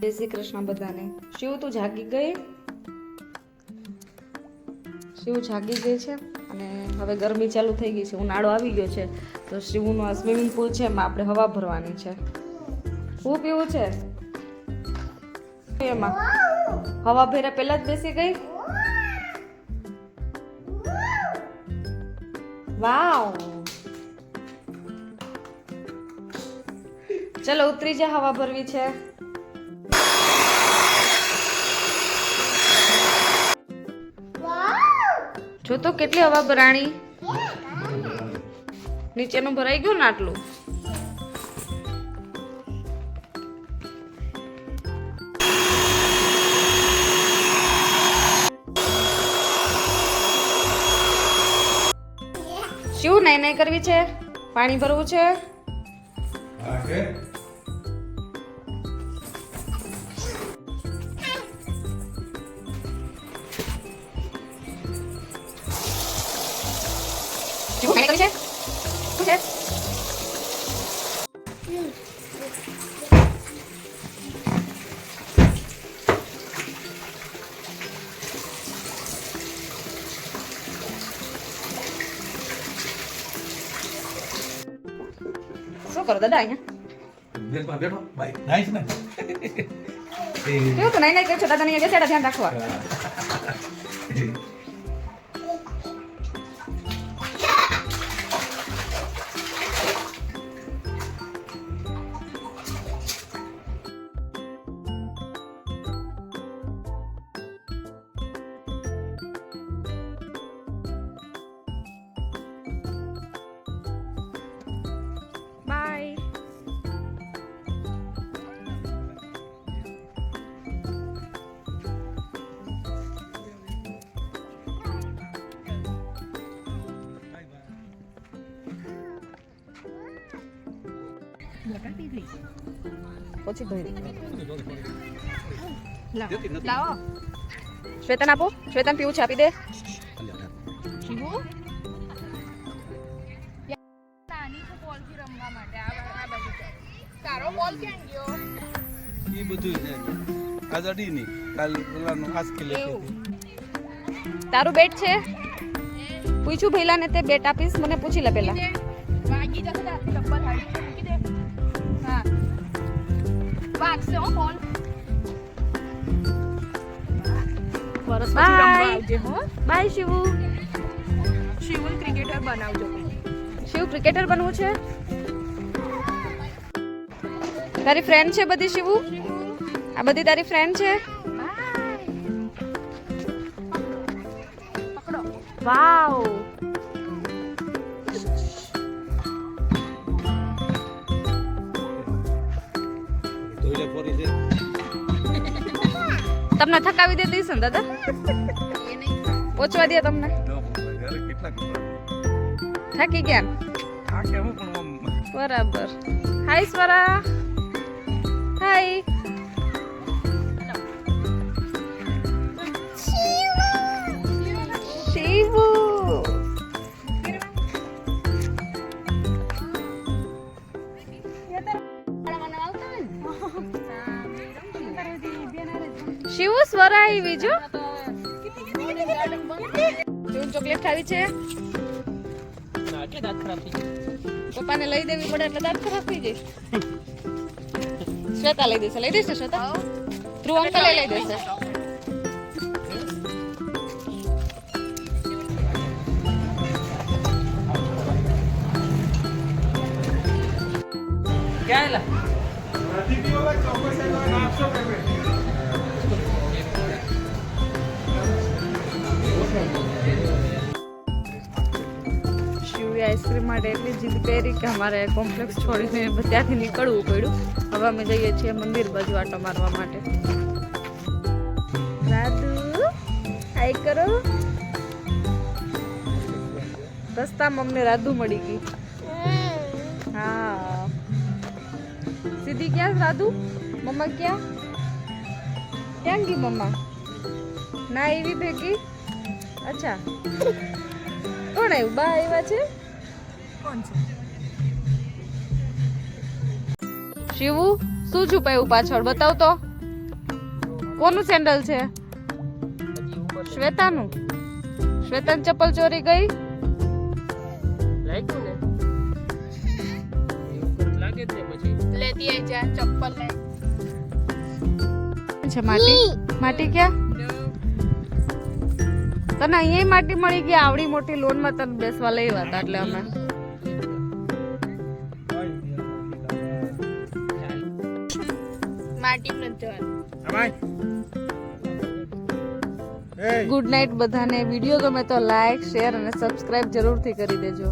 જય શ્રી કૃષ્ણ બધાને. શિવ તું જાગી ગઈ? શિવ જાગી ગઈ છે અને હવે ગરમી ચાલુ થઈ ગઈ છે, ઉનાળો આવી ગયો છે, તો શિવનું આ સ્વિમિંગ પુલ છે એમાં આપણે હવા ભરવાની છે. શું પીવું છે એમાં? હવા ભર્યા પહેલા જ બેસી ગઈ? વાવ, ચલો ઉતરી જા, હવા ભરવી છે. જો તો કેટલી હવા ભરાણી, નીચેનું ભરાઈ ગયું ને આટલું. શિવ નાઈ નાઈ કરવી છે? પાણી ભરવું છે? શિવ નાઈ કરવી છે? શું છે? શું કરો દાદા અહીંયા? બેઠો ભાઈ નાઈસ ને કેવું તો નાઈ નાઈ કહે છો દાદા? ને બેસાડા, ધ્યાન રાખવા. બાય. પછી ધોઈ લાવો. શ્વેતન આપો, શ્વેતન પીવું છે, આપી દે. એ બધું છે આજ અડી ની કાલ પેલાનો આસ કે લે. તારું બેટ છે? પૂછ્યું ભઈલા ને તે બેટ આપીશ? મને પૂછી લે પેલા. વાગી જશે તારી ચપ્પલ હાડી મૂકી દે. હા વાગશે હો બોલ. વરસ પછી રમવા આવજે હો. બાય શિવુ. શિવન ક્રિકેટર બનાવજો. શિવ ક્રિકેટર બનવું છે? તારી ફ્રેન્ડ છે બધી શિવુ? આ બધી તારી ફ્રેન્ડ છે? પકડો. વાવ, ધોઈલે પોરી છે તમને થકાવી દે દઈશ ને દાદા? એ નહીં પહોંચવા દે તમને? ઘરે કેટલા થાકી ગયા? આ કે હું પણ બરાબર. હાય સ્વરા. હાય. શિવુ. શિવુ સ્વરા આવી જો. ચોકલેટ ખાવી છે? પપ્પાને લઈ દેવી પડે એટલે દાંત ખરાબ થઈ જાય. શ્વેતા લઈ દેશે. લઈ દેશે શ્વેતા? ધ્રુવ અંકલ લઈ દેશે. ક્યાં આઈસ્ક્રીમ માટે એટલી જીદ કરી કે અમારે કોમ્પ્લેક્સ છોડીને ત્યાંથી નીકળવું પડ્યું. હવે અમે જઈએ છીએ મંદિર બાજુ આટો મારવા માટે. રાધુ હાય કરો. રસ્તામાં અમને રાધુ મળી ગઈ. હા સીધી ક્યાં રાધુ? મમ્મા ક્યાં? ક્યાં ગઈ મમ્મા? ના એવી ભેગી? અચ્છા કોણ આવ્યું? બા આવ્યા છે? કોણ છે? શિવુ શું છુપાયું પાછળ? બતાવ તો. કોનું સેન્ડલ છે? શ્વેતાનું. શ્વેતાની ચપ્પલ ચોરી ગઈ. લેતી આઈ જા ચપ્પલ લે છે માટી. માટી ક્યાં? તને અહીંયા માટી મળી ગઈ. આવડી મોટી લોન માં તને બેસવા લઈ હતા એટલે અમે માટી નથી જવાની. ગુડ નાઇટ બધાને. વિડીયો ગમે તો લાઈક શેર અને સબસ્ક્રાઇબ જરૂરથી કરી દેજો.